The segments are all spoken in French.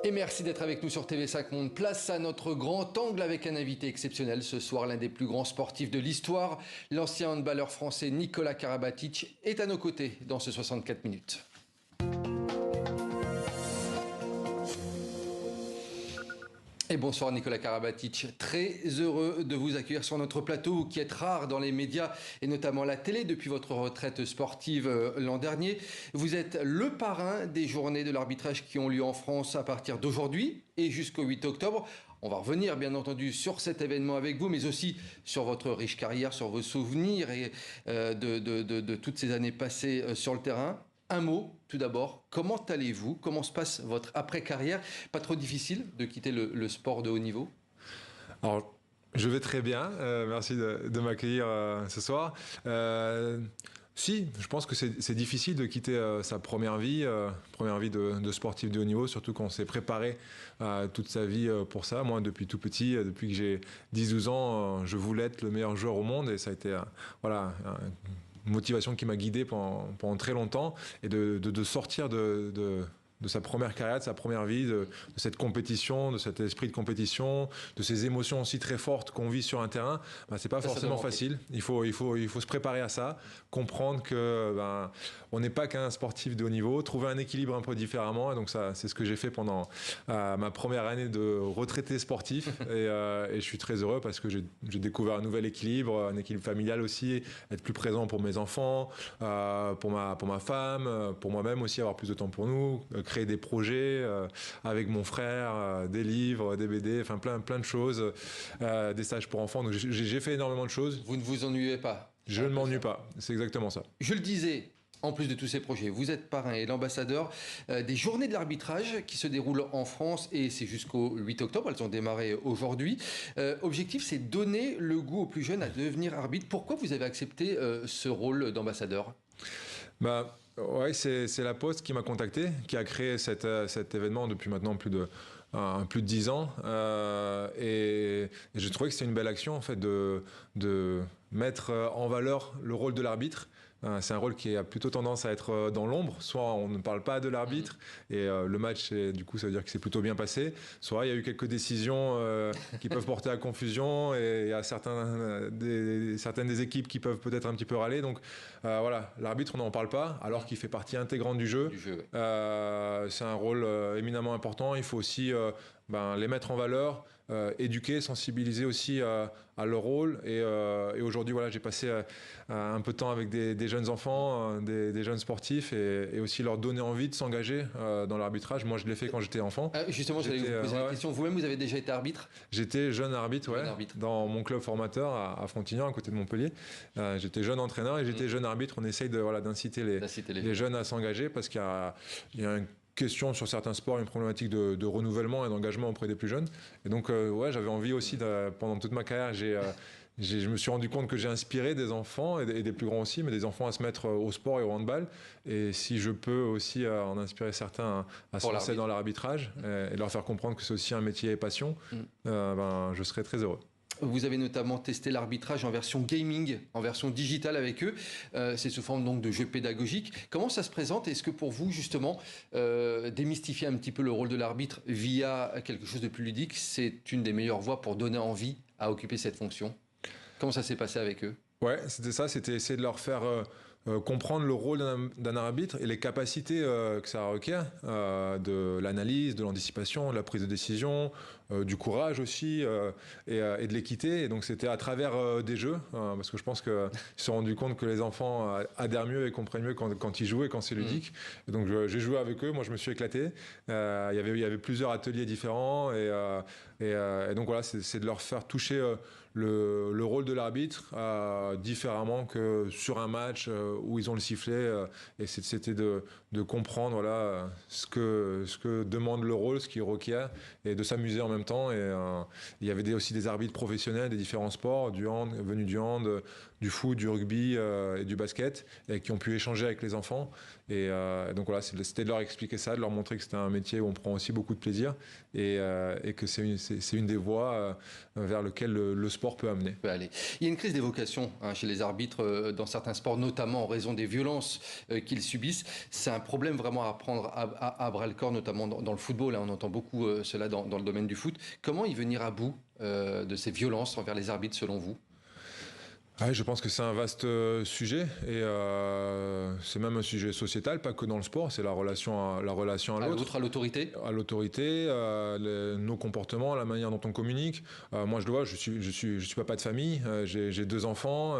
Et merci d'être avec nous sur TV5 Monde. Place à notre grand angle avec un invité exceptionnel ce soir, l'un des plus grands sportifs de l'histoire. L'ancien handballeur français Nikola Karabatic est à nos côtés dans ce 64 minutes. Et bonsoir Nikola Karabatic, très heureux de vous accueillir sur notre plateau, vous qui êtes rare dans les médias et notamment la télé depuis votre retraite sportive l'an dernier. Vous êtes le parrain des journées de l'arbitrage qui ont lieu en France à partir d'aujourd'hui et jusqu'au 8 octobre. On va revenir bien entendu sur cet événement avec vous, mais aussi sur votre riche carrière, sur vos souvenirs et de toutes ces années passées sur le terrain. Un mot, tout d'abord, comment allez-vous? Comment se passe votre après-carrière? Pas trop difficile de quitter le sport de haut niveau? Alors, je vais très bien. Merci de m'accueillir ce soir. Si, je pense que c'est difficile de quitter sa première vie de sportif de haut niveau, surtout quand on s'est préparé toute sa vie pour ça. Moi, depuis tout petit, depuis que j'ai 10-12 ans, je voulais être le meilleur joueur au monde et ça a été voilà, une motivation qui m'a guidé pendant très longtemps et de sortir de sa première carrière, de sa première vie, de cette compétition, de cet esprit de compétition, de ces émotions aussi très fortes qu'on vit sur un terrain, c'est pas forcément facile. Il faut se préparer à ça, comprendre que on n'est pas qu'un sportif de haut niveau, trouver un équilibre un peu différemment. Et donc ça, c'est ce que j'ai fait pendant ma première année de retraité sportif. Et je suis très heureux parce que j'ai découvert un nouvel équilibre, un équilibre familial aussi, être plus présent pour mes enfants, pour ma femme, pour moi-même aussi, avoir plus de temps pour nous, créer des projets avec mon frère, des livres, des BD, enfin plein de choses, des stages pour enfants. Donc j'ai fait énormément de choses. Vous ne vous ennuyez pas? Je ne m'ennuie pas, c'est exactement ça. Je le disais, en plus de tous ces projets, vous êtes parrain et l'ambassadeur des journées de l'arbitrage qui se déroulent en France et c'est jusqu'au 8 octobre, elles ont démarré aujourd'hui. Objectif, c'est donner le goût aux plus jeunes à devenir arbitre. Pourquoi vous avez accepté ce rôle d'ambassadeur? Ouais, c'est la Poste qui m'a contacté, qui a créé cet événement depuis maintenant plus de 10 ans. Et j'ai trouvé que c'était une belle action en fait de mettre en valeur le rôle de l'arbitre. C'est un rôle qui a plutôt tendance à être dans l'ombre. Soit on ne parle pas de l'arbitre et le match, du coup, ça veut dire que c'est plutôt bien passé. Soit il y a eu quelques décisions qui peuvent porter à confusion et il y a certaines des équipes qui peuvent peut-être un petit peu râler. Donc voilà, l'arbitre, on n'en parle pas alors qu'il fait partie intégrante du jeu. Ouais. C'est un rôle éminemment important. Il faut aussi les mettre en valeur, éduquer, sensibiliser aussi à leur rôle. Et aujourd'hui, voilà, j'ai passé un peu de temps avec des jeunes enfants, des jeunes sportifs, et aussi leur donner envie de s'engager dans l'arbitrage. Moi, je l'ai fait quand j'étais enfant. Justement, j'allais vous poser la question. Vous-même, vous avez déjà été arbitre? J'étais jeune arbitre, dans mon club formateur à Frontignan, à côté de Montpellier. J'étais jeune entraîneur et j'étais jeune arbitre. On essaye d'inciter les jeunes à s'engager parce qu'il y a une question sur certains sports, une problématique de renouvellement et d'engagement auprès des plus jeunes. Et donc, j'avais envie aussi, pendant toute ma carrière, je me suis rendu compte que j'ai inspiré des enfants, et des plus grands aussi, mais des enfants à se mettre au sport et au handball. Et si je peux aussi en inspirer certains à se lancer dans l'arbitrage et leur faire comprendre que c'est aussi un métier et passion, je serais très heureux. Vous avez notamment testé l'arbitrage en version gaming, en version digitale avec eux. C'est sous forme donc de jeux pédagogiques. Comment ça se présente? Est-ce que pour vous, justement, démystifier un petit peu le rôle de l'arbitre via quelque chose de plus ludique, c'est une des meilleures voies pour donner envie à occuper cette fonction? Comment ça s'est passé avec eux? Ouais, c'était essayer de leur faire comprendre le rôle d'un arbitre et les capacités que ça requiert, de l'analyse, de l'anticipation, de la prise de décision, du courage aussi et de l'équité. Et donc c'était à travers des jeux, parce que je pense qu'ils se sont rendus compte que les enfants adhèrent mieux et comprennent mieux quand ils jouent et quand c'est ludique. Et donc j'ai joué avec eux, moi je me suis éclaté. Il y avait plusieurs ateliers différents et donc voilà, c'est de leur faire toucher le rôle de l'arbitre différemment que sur un match où ils ont le sifflet, et c'était de comprendre ce que demande le rôle, ce qu'il requiert, et de s'amuser en même temps. Et il y avait aussi des arbitres professionnels des différents sports, venus du hand, du foot, du rugby et du basket, et qui ont pu échanger avec les enfants. Et donc voilà, c'était de leur expliquer ça, de leur montrer que c'était un métier où on prend aussi beaucoup de plaisir, et que c'est une des voies vers lesquelles le sport peut amener. Il y a une crise des vocations chez les arbitres dans certains sports, notamment en raison des violences qu'ils subissent. C'est un problème vraiment à prendre à bras le corps, notamment dans le football. Hein, on entend beaucoup cela dans le domaine du foot. Comment y venir à bout de ces violences envers les arbitres, selon vous? Ah, je pense que c'est un vaste sujet et c'est même un sujet sociétal, pas que dans le sport, c'est la relation à l'autre. À l'autorité? À l'autorité, nos comportements, la manière dont on communique. Moi, je le vois, je suis papa de famille, j'ai 2 enfants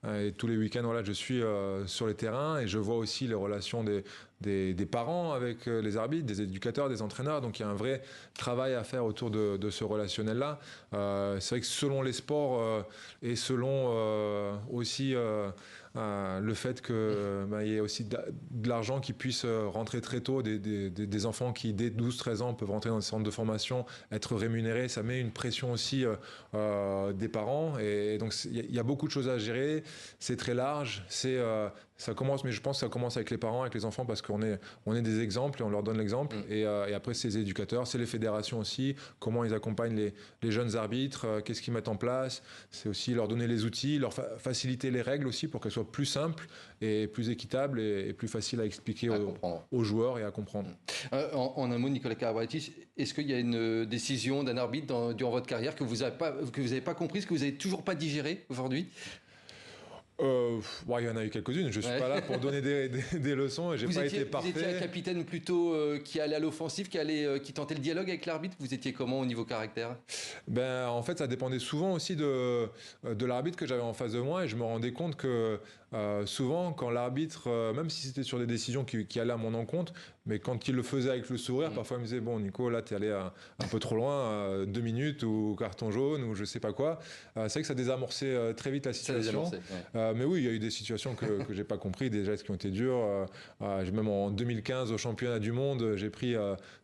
et tous les week-ends, voilà, je suis sur les terrains et je vois aussi les relations des parents avec les arbitres, des éducateurs, des entraîneurs. Donc il y a un vrai travail à faire autour de ce relationnel-là. C'est vrai que selon les sports et selon aussi le fait que il y ait aussi de l'argent qui puisse rentrer très tôt, des enfants qui dès 12-13 ans peuvent rentrer dans des centres de formation, être rémunérés, ça met une pression aussi des parents et donc il y a beaucoup de choses à gérer, c'est très large, ça commence, mais je pense que ça commence avec les parents, avec les enfants, parce qu'on est des exemples et on leur donne l'exemple. Et après, c'est les éducateurs, c'est les fédérations aussi, comment ils accompagnent les jeunes arbitres, qu'est-ce qu'ils mettent en place. C'est aussi leur donner les outils, leur faciliter les règles aussi pour qu'elles soient plus simples et plus équitables et plus faciles à expliquer aux joueurs et à comprendre. En un mot, Nicolas Karabatic, est-ce qu'il y a une décision d'un arbitre durant votre carrière que vous n'avez pas comprise, que vous n'avez toujours pas digérée aujourd'hui? Il y en a eu quelques-unes. Je suis pas là pour donner des leçons et j'ai pas été parfait. Vous étiez un capitaine plutôt qui allait à l'offensive, qui tentait le dialogue avec l'arbitre. Vous étiez comment au niveau caractère? En fait, ça dépendait souvent aussi de l'arbitre que j'avais en face de moi et je me rendais compte que souvent, quand l'arbitre, même si c'était sur des décisions qui allaient à mon encontre, mais quand il le faisait avec le sourire, parfois il me disait bon Nico, là t'es allé un peu trop loin, 2 minutes ou carton jaune ou je sais pas quoi. C'est vrai que ça désamorçait très vite la situation. Mais oui, il y a eu des situations que j'ai pas compris, des gestes qui ont été durs. Même en 2015 au championnat du monde, j'ai pris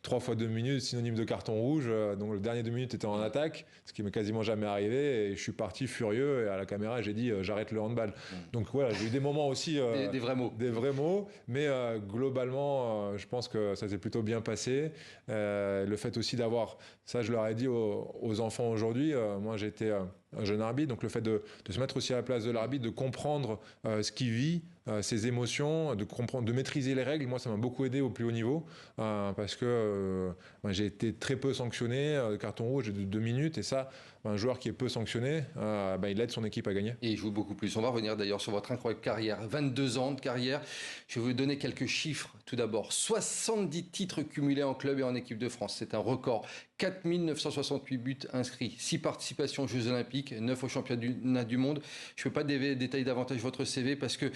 3 fois 2 minutes, synonyme de carton rouge. Donc le dernier 2 minutes était en attaque, ce qui m'est quasiment jamais arrivé. Et je suis parti furieux et à la caméra j'ai dit j'arrête le handball. Donc voilà, j'ai eu des moments aussi des vrais mots. Des vrais mots, mais globalement, je pense que ça s'est plutôt bien passé. Le fait aussi d'avoir, ça je leur ai dit aux enfants aujourd'hui, moi j'étais un jeune arbitre, donc le fait de se mettre aussi à la place de l'arbitre, de comprendre ce qu'il vit, ses émotions, de maîtriser les règles, moi ça m'a beaucoup aidé au plus haut niveau, parce que j'ai été très peu sanctionné, carton rouge de 2 minutes, et ça, un joueur qui est peu sanctionné, il aide son équipe à gagner. Et il joue beaucoup plus. On va revenir d'ailleurs sur votre incroyable carrière, 22 ans de carrière. Je vais vous donner quelques chiffres tout d'abord. 70 titres cumulés en club et en équipe de France, c'est un record. 4 968 buts inscrits, 6 participations aux Jeux Olympiques, 9 au championnat du monde. Je ne peux pas détailler davantage votre CV parce que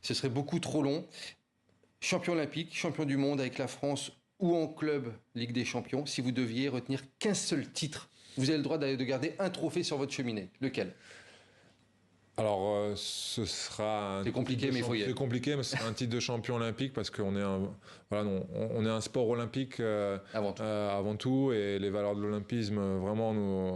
ce serait beaucoup trop long. Champion olympique, champion du monde avec la France ou en club Ligue des Champions. Si vous deviez retenir qu'un seul titre, vous avez le droit de garder un trophée sur votre cheminée. Lequel? Alors, ce sera c'est compliqué, mais il faut y aller. C'est compliqué, mais c'est un titre de champion olympique parce qu'on est on est un sport olympique avant tout, et les valeurs de l'olympisme vraiment nous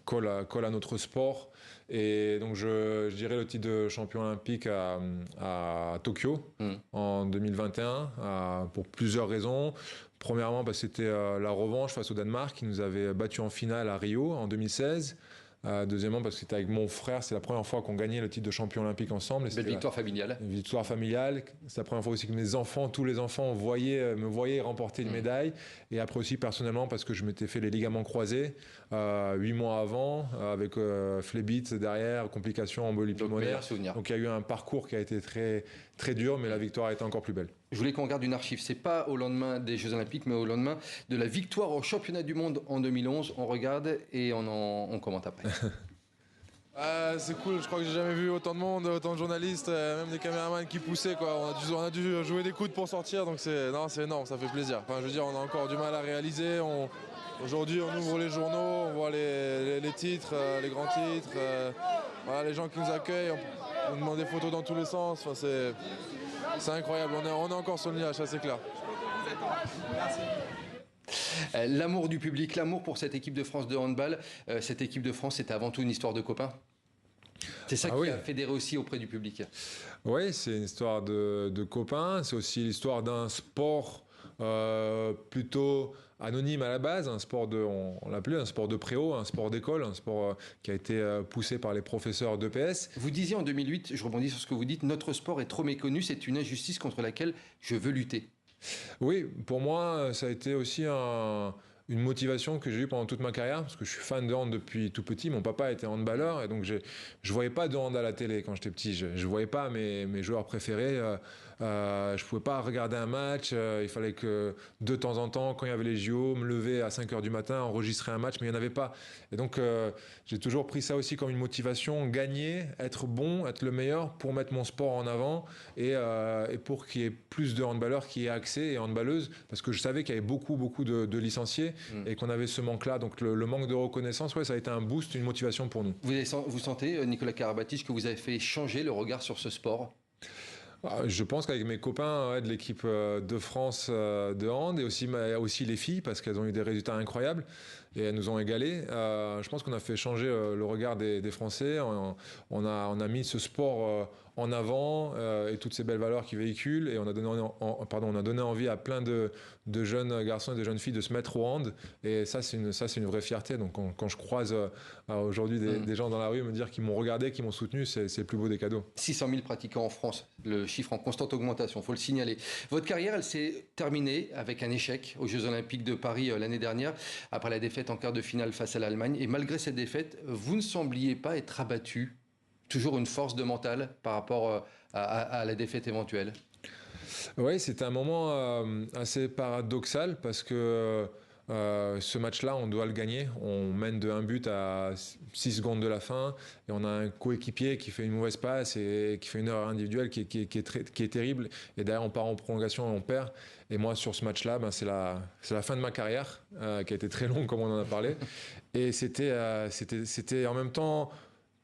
collent à notre sport. Et donc, je dirais le titre de champion olympique à Tokyo en 2021 pour plusieurs raisons. Premièrement, c'était la revanche face au Danemark qui nous avait battus en finale à Rio en 2016. Deuxièmement, parce que c'était avec mon frère, c'est la première fois qu'on gagnait le titre de champion olympique ensemble. Belle victoire familiale. Une victoire familiale. C'est la première fois aussi que mes enfants, tous les enfants, me voyaient remporter une médaille. Et après aussi personnellement, parce que je m'étais fait les ligaments croisés 8 mois avant, avec phlébite derrière, complications, embolie pulmonaire. Donc il y a eu un parcours qui a été très, très dur, mais la victoire a été encore plus belle. Je voulais qu'on regarde une archive. C'est pas au lendemain des Jeux Olympiques, mais au lendemain de la victoire au championnat du monde en 2011. On regarde et on commente après. C'est cool, je crois que j'ai jamais vu autant de monde, autant de journalistes, même des caméramans qui poussaient, quoi. On a dû jouer des coudes pour sortir, donc c'est énorme, ça fait plaisir. Enfin, je veux dire, on a encore du mal à réaliser. Aujourd'hui, on ouvre les journaux, on voit les titres, les grands titres, les gens qui nous accueillent, on demande des photos dans tous les sens. Enfin, c'est incroyable, on est encore sur le nuage, ça c'est clair. L'amour du public, l'amour pour cette équipe de France de handball. Cette équipe de France, c'était avant tout une histoire de copains. C'est ça qui a fédéré aussi auprès du public. Oui, c'est une histoire de copains. C'est aussi l'histoire d'un sport plutôt anonyme à la base, un sport on l'appelait un sport de préau, un sport d'école, un sport qui a été poussé par les professeurs d'EPS. Vous disiez en 2008, je rebondis sur ce que vous dites, notre sport est trop méconnu, c'est une injustice contre laquelle je veux lutter. Oui, pour moi, ça a été aussi une motivation que j'ai eue pendant toute ma carrière, parce que je suis fan de hand depuis tout petit. Mon papa était handballeur, et donc je voyais pas de hand à la télé quand j'étais petit. Je voyais pas mes joueurs préférés. Je pouvais pas regarder un match. Il fallait que de temps en temps, quand il y avait les JO, me lever à 5 heures du matin, enregistrer un match, mais il n'y en avait pas. Et donc, j'ai toujours pris ça aussi comme une motivation, gagner, être bon, être le meilleur pour mettre mon sport en avant et pour qu'il y ait plus de handballeurs qui aient accès et handballeuses, parce que je savais qu'il y avait beaucoup de licenciés et qu'on avait ce manque-là. Donc le manque de reconnaissance, ouais, ça a été un boost, une motivation pour nous. Vous sentez, Nicolas Karabatic, que vous avez fait changer le regard sur ce sport? Je pense qu'avec mes copains de l'équipe de France de hand et aussi les filles, parce qu'elles ont eu des résultats incroyables et elles nous ont égalés, je pense qu'on a fait changer le regard des Français. On a mis ce sport en avant et toutes ces belles valeurs qu'il véhicule, et on a donné envie à plein de jeunes garçons et de jeunes filles de se mettre au hand, et ça c'est une vraie fierté. Donc quand je croise aujourd'hui des gens dans la rue me dire qu'ils m'ont regardé, qu'ils m'ont soutenu, c'est le plus beau des cadeaux. 600 000 pratiquants en France, le chiffre en constante augmentation, il faut le signaler. Votre carrière, elle s'est terminée avec un échec aux Jeux Olympiques de Paris l'année dernière, après la défaite en quart de finale face à l'Allemagne. Et malgré cette défaite, vous ne sembliez pas être abattu. Toujours une force de mental par rapport à la défaite éventuelle. Oui, c'était un moment assez paradoxal, parce que ce match-là, on doit le gagner. On mène de 1 but à 6 secondes de la fin, et on a un coéquipier qui fait une mauvaise passe et qui fait une erreur individuelle qui est terrible. Et derrière, on part en prolongation et on perd. Et moi, sur ce match-là, c'est la fin de ma carrière, qui a été très longue, comme on en a parlé. Et c'était en même temps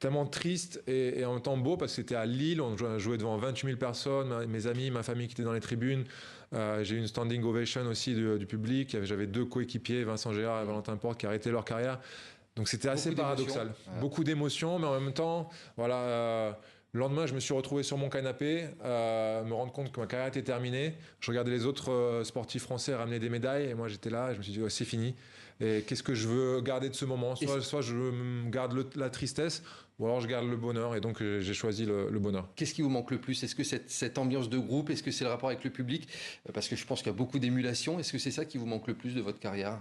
tellement triste et en même temps beau, parce que c'était à Lille, on jouait devant 28 000 personnes, mes amis, ma famille qui étaient dans les tribunes. J'ai eu une standing ovation aussi du public. J'avais 2 coéquipiers, Vincent Gérard et Valentin Porte, qui arrêtaient leur carrière. Donc c'était assez paradoxal. Beaucoup d'émotions, mais en même temps, voilà. Le lendemain, je me suis retrouvé sur mon canapé, me rendre compte que ma carrière était terminée. Je regardais les autres sportifs français ramener des médailles, et moi j'étais là, et je me suis dit, oh, c'est fini. Et qu'est-ce que je veux garder de ce moment? Soit je garde la tristesse, ou alors je garde le bonheur. Et donc j'ai choisi le bonheur. Qu'est-ce qui vous manque le plus? Est-ce que cette ambiance de groupe? Est-ce que c'est le rapport avec le public? Parce que je pense qu'il y a beaucoup d'émulation. Est-ce que c'est ça qui vous manque le plus de votre carrière?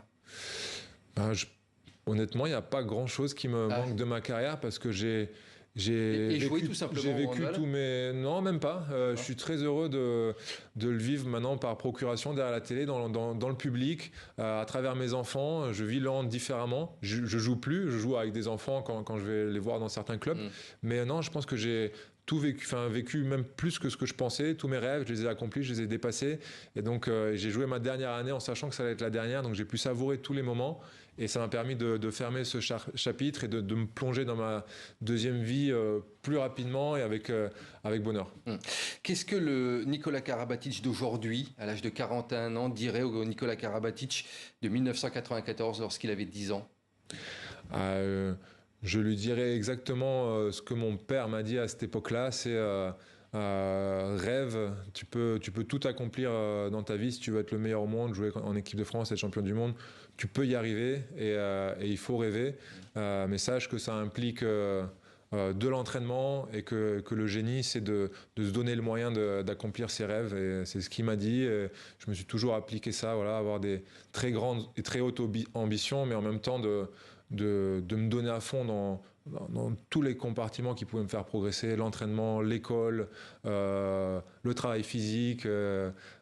Honnêtement, il n'y a pas grand-chose qui me manque de ma carrière, parce que j'ai joué tout simplement. J'ai vécu tous mes... Non, même pas. Je suis très heureux de le vivre maintenant par procuration, derrière la télé, dans le public, à travers mes enfants. Je vis le hand différemment. Je joue plus. Je joue avec des enfants quand je vais les voir dans certains clubs. Mais non, je pense que j'ai tout vécu même plus que ce que je pensais. Tous mes rêves, je les ai accomplis, je les ai dépassés. Et donc, j'ai joué ma dernière année en sachant que ça allait être la dernière. Donc, j'ai pu savourer tous les moments. Et ça m'a permis de fermer ce chapitre et de me plonger dans ma deuxième vie plus rapidement et avec bonheur. Qu'est-ce que le Nicolas Karabatic d'aujourd'hui, à l'âge de 41 ans, dirait au Nicolas Karabatic de 1994 lorsqu'il avait 10 ans? Je lui dirais exactement ce que mon père m'a dit à cette époque-là, c'est rêve, tu peux tout accomplir dans ta vie si tu veux être le meilleur au monde, jouer en équipe de France, être champion du monde, tu peux y arriver, et il faut rêver, mais sache que ça implique de l'entraînement, et que le génie, c'est de se donner le moyen d'accomplir ses rêves, et c'est ce qu'il m'a dit. Et je me suis toujours appliqué ça, voilà, avoir des très grandes et très hautes ambitions, mais en même temps de me donner à fond dans tous les compartiments qui pouvaient me faire progresser, l'entraînement, l'école, le travail physique,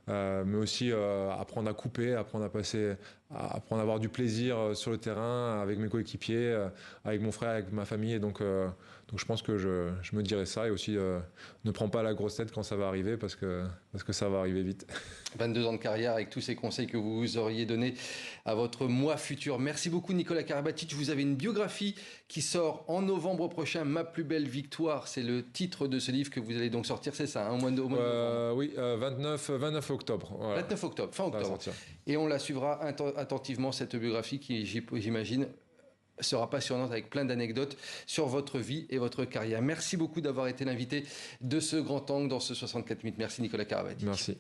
mais aussi apprendre à couper, apprendre à avoir du plaisir sur le terrain, avec mes coéquipiers, avec mon frère, avec ma famille. Et donc je pense que je me dirais ça, et aussi ne prends pas la grosse tête quand ça va arriver, parce que ça va arriver vite. 22 ans de carrière, avec tous ces conseils que vous auriez donnés à votre moi futur. Merci beaucoup Nicolas Karabatic. Vous avez une biographie qui sort en novembre prochain, Ma plus belle victoire. C'est le titre de ce livre que vous allez donc sortir, c'est ça, au mois de novembre? Oui, 29 octobre. Voilà. 29 octobre, fin octobre. Et on la suivra attentivement, cette biographie qui, j'imagine, sera passionnante, avec plein d'anecdotes sur votre vie et votre carrière. Merci beaucoup d'avoir été l'invité de ce grand angle dans ce 64 minutes. Merci Nicolas Karabatic. Merci.